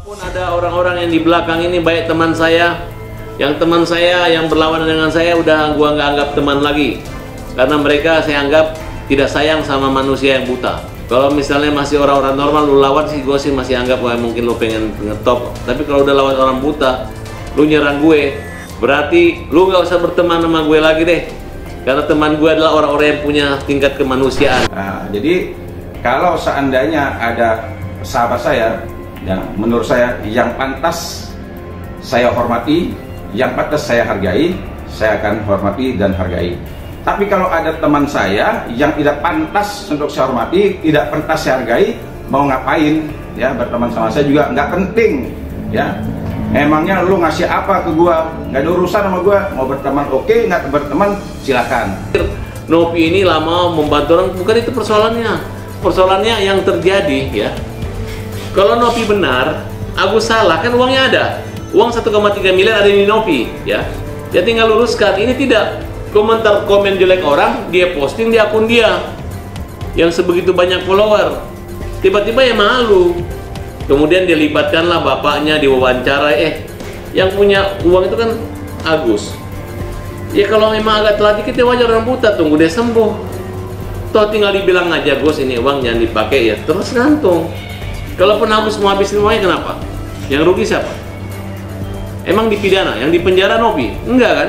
Pun ada orang-orang yang di belakang ini, baik teman saya yang berlawanan dengan saya udah gua nggak anggap teman lagi, karena mereka saya anggap tidak sayang sama manusia yang buta. Kalau misalnya masih orang-orang normal lu lawan sih, gue sih masih anggap wah mungkin lu pengen ngetop. Tapi kalau udah lawan orang buta, lu nyerang gue, berarti lu nggak usah berteman sama gue lagi deh, karena teman gue adalah orang-orang yang punya tingkat kemanusiaan. Nah, jadi kalau seandainya ada sahabat saya, ya, menurut saya yang pantas saya hormati, yang pantas saya hargai, saya akan hormati dan hargai. Tapi kalau ada teman saya yang tidak pantas untuk saya hormati, tidak pantas saya hargai, mau ngapain? Ya, berteman sama saya juga nggak penting. Ya, emangnya lu ngasih apa ke gua? Nggak ada urusan sama gua. Mau berteman oke, nggak berteman silakan. Novi ini lama membantu orang, bukan itu persoalannya. Persoalannya yang terjadi ya. Kalau Novi benar, Agus salah, kan uangnya ada. Uang 1,3 miliar ada di Novi, ya. Dia tinggal luruskan. Ini tidak komen jelek orang, dia posting di akun dia yang sebegitu banyak follower. Tiba-tiba ya malu. Kemudian dia libatkanlah bapaknya diwawancara. Yang punya uang itu kan Agus. Ya kalau memang agak telat dikit ya wajar, orang buta, tunggu dia sembuh. Toh tinggal dibilang aja, Gus ini uang jangan dipakai, ya terus gantung. Kalaupun Agus mau habisin uangnya, kenapa? Yang rugi siapa? Emang dipidana? Yang dipenjara Novi? Enggak kan?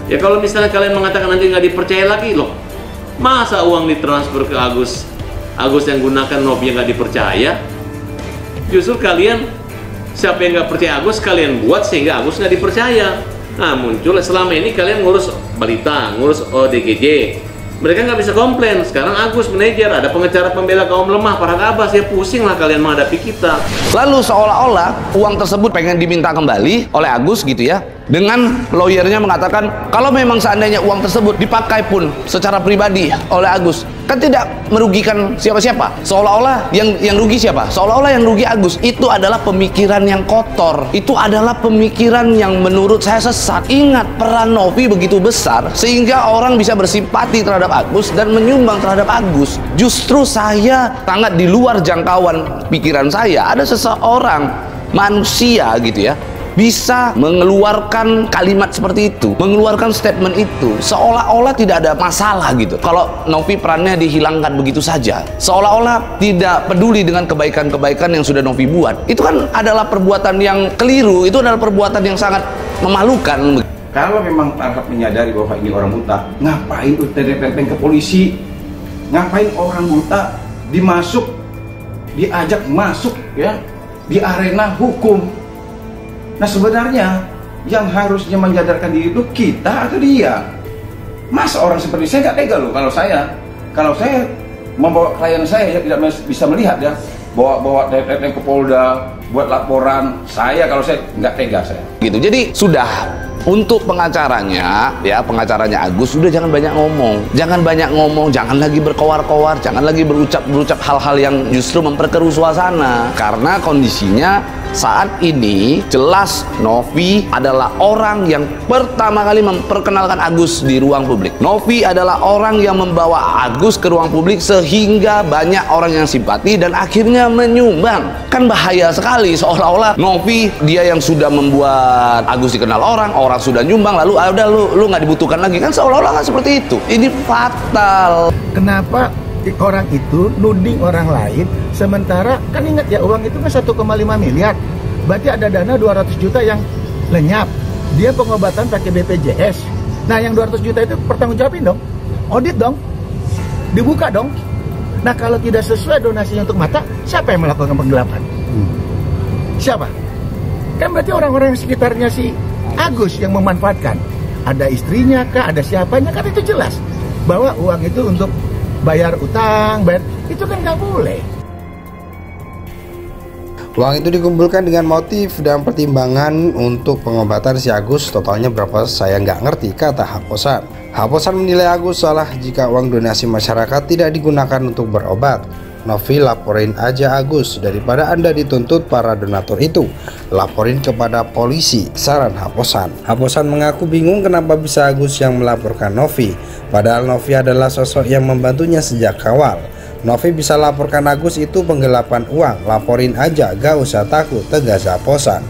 Ya kalau misalnya kalian mengatakan nanti nggak dipercaya lagi, loh masa uang ditransfer ke Agus yang gunakan Novi yang nggak dipercaya? Justru kalian, siapa yang nggak percaya Agus, kalian buat sehingga Agus nggak dipercaya. Nah muncul selama ini kalian ngurus Balita, ngurus ODGJ, mereka nggak bisa komplain. Sekarang Agus manajer, ada pengacara pembela kaum lemah, para kabas, ya pusing lah kalian menghadapi kita. Lalu seolah-olah uang tersebut pengen diminta kembali oleh Agus gitu ya, dengan lawyernya mengatakan kalau memang seandainya uang tersebut dipakai pun secara pribadi oleh Agus, kan tidak merugikan siapa-siapa. Seolah-olah yang rugi siapa? Seolah-olah yang rugi Agus. Itu adalah pemikiran yang kotor. Itu adalah pemikiran yang menurut saya sesat. Ingat, peran Novi begitu besar sehingga orang bisa bersimpati terhadap Agus dan menyumbang terhadap Agus. Justru saya sangat di luar jangkauan pikiran saya. Ada seseorang manusia gitu ya, bisa mengeluarkan kalimat seperti itu, mengeluarkan statement itu, seolah-olah tidak ada masalah gitu. Kalau Novi perannya dihilangkan begitu saja, seolah-olah tidak peduli dengan kebaikan-kebaikan yang sudah Novi buat. Itu kan adalah perbuatan yang keliru, itu adalah perbuatan yang sangat memalukan. Kalau memang Arhab menyadari bahwa ini orang buta, ngapain tenteng ke polisi? Ngapain orang buta diajak masuk ya di arena hukum? Nah sebenarnya yang harusnya menyadarkan diri itu kita atau dia? Masa orang seperti saya nggak tega loh. Kalau saya membawa klien saya tidak bisa melihat ya, bawa ke Polda buat laporan, kalau saya nggak tega saya. Gitu. Jadi sudah, untuk pengacaranya ya, pengacaranya Agus sudah jangan banyak ngomong, jangan lagi berkoar-koar, jangan lagi berucap hal-hal yang justru memperkeruh suasana. Karena kondisinya saat ini jelas Novi adalah orang yang pertama kali memperkenalkan Agus di ruang publik. Novi adalah orang yang membawa Agus ke ruang publik sehingga banyak orang yang simpati dan akhirnya menyumbang. Kan bahaya sekali, seolah-olah Novi dia yang sudah membuat Agus dikenal orang sudah nyumbang, lalu udah lu nggak dibutuhkan lagi, kan seolah-olah kan seperti itu. Ini fatal. Kenapa orang itu nuding orang lain, sementara kan ingat ya, uang itu kan 1,5 miliar, berarti ada dana 200 juta yang lenyap, dia pengobatan pakai BPJS. Nah yang 200 juta itu pertanggungjawabin dong, audit dong, dibuka dong. Nah kalau tidak sesuai donasinya untuk mata, siapa yang melakukan penggelapan? Siapa? Kan berarti orang-orang yang sekitarnya si Agus yang memanfaatkan. Ada istrinya kah, ada siapanya, kan itu jelas bahwa uang itu untuk bayar utang, itu kan nggak boleh. Uang itu dikumpulkan dengan motif dan pertimbangan untuk pengobatan si Agus. Totalnya berapa saya nggak ngerti, kata Haposan. Haposan menilai Agus salah jika uang donasi masyarakat tidak digunakan untuk berobat. Novi, laporin aja Agus daripada Anda dituntut para donatur itu. Laporin kepada polisi, saran Haposan. Haposan mengaku bingung kenapa bisa Agus yang melaporkan Novi, padahal Novi adalah sosok yang membantunya sejak awal. Novi bisa laporkan Agus itu penggelapan uang, laporin aja, gak usah takut, tegas Haposan.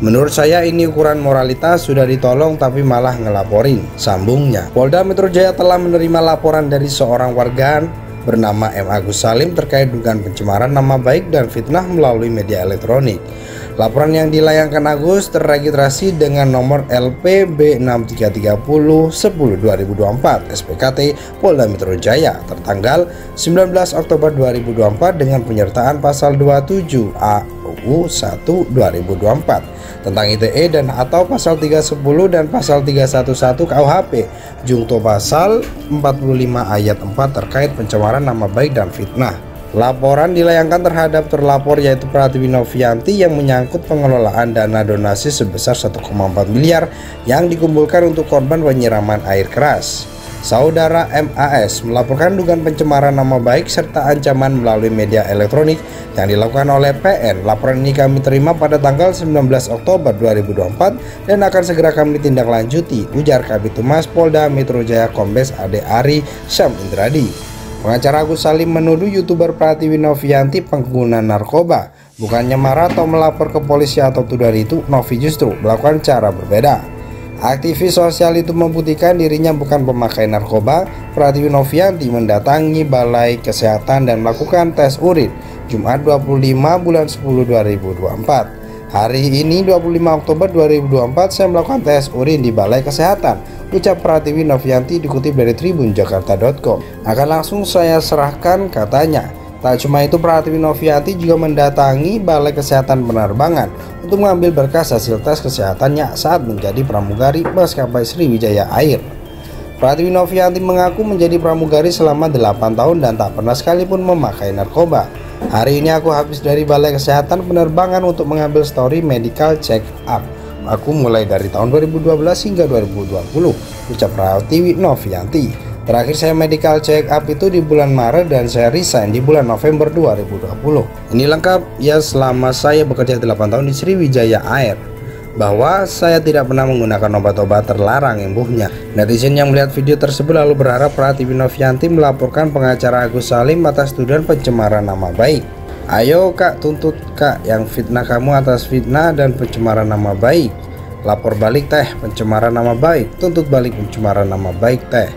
Menurut saya ini ukuran moralitas, sudah ditolong tapi malah ngelaporin, sambungnya. Polda Metro Jaya telah menerima laporan dari seorang warga bernama M. Agus Salim terkait dugaan pencemaran nama baik dan fitnah melalui media elektronik. Laporan yang dilayangkan Agus terregistrasi dengan nomor LPB 6330/10/2024 SPKT Polda Metro Jaya tertanggal 19 Oktober 2024 dengan penyertaan pasal 27 AUU 1 2024 tentang ITE dan atau pasal 310 dan pasal 311 KUHP jungto pasal 45 ayat 4 terkait pencemaran nama baik dan fitnah. Laporan dilayangkan terhadap terlapor yaitu Pratiwi Novianti yang menyangkut pengelolaan dana donasi sebesar 1,4 miliar yang dikumpulkan untuk korban penyiraman air keras. Saudara MAS melaporkan dugaan pencemaran nama baik serta ancaman melalui media elektronik yang dilakukan oleh PN. Laporan ini kami terima pada tanggal 19 Oktober 2024 dan akan segera kami tindaklanjuti, ujar Kabid Humas Polda Metro Jaya Kombes Ade Ari Syam Indradi. Pengacara Agus Salim menuduh YouTuber Pratiwi Novianti pengguna narkoba. Bukannya marah atau melapor ke polisi atau tuduhan itu, Novi justru melakukan cara berbeda. Aktivis sosial itu membuktikan dirinya bukan pemakai narkoba. Pratiwi Novianti mendatangi Balai Kesehatan dan melakukan tes urin Jumat 25 bulan 10 2024. Hari ini 25 Oktober 2024 saya melakukan tes urin di Balai Kesehatan, ucap Pratiwi Novianti dikutip dari tribunjakarta.com. Akan langsung saya serahkan, katanya. Tak cuma itu, Pratiwi Novianti juga mendatangi Balai Kesehatan Penerbangan untuk mengambil berkas hasil tes kesehatannya saat menjadi pramugari maskapai Sriwijaya Air. Pratiwi Novianti mengaku menjadi pramugari selama 8 tahun dan tak pernah sekalipun memakai narkoba. Hari ini aku habis dari Balai Kesehatan Penerbangan untuk mengambil story medical check up. Aku mulai dari tahun 2012 hingga 2020, ucap Pratiwi Novianti. Terakhir saya medical check up itu di bulan Maret dan saya resign di bulan November 2020. Ini lengkap ya selama saya bekerja 8 tahun di Sriwijaya Air, bahwa saya tidak pernah menggunakan obat-obat terlarang, imbuhnya. Netizen yang melihat video tersebut lalu berharap Pratiwi Novianti melaporkan pengacara Agus Salim atas tuduhan pencemaran nama baik. Ayo kak, tuntut kak yang fitnah kamu atas fitnah dan pencemaran nama baik. Lapor balik teh pencemaran nama baik, tuntut balik pencemaran nama baik teh.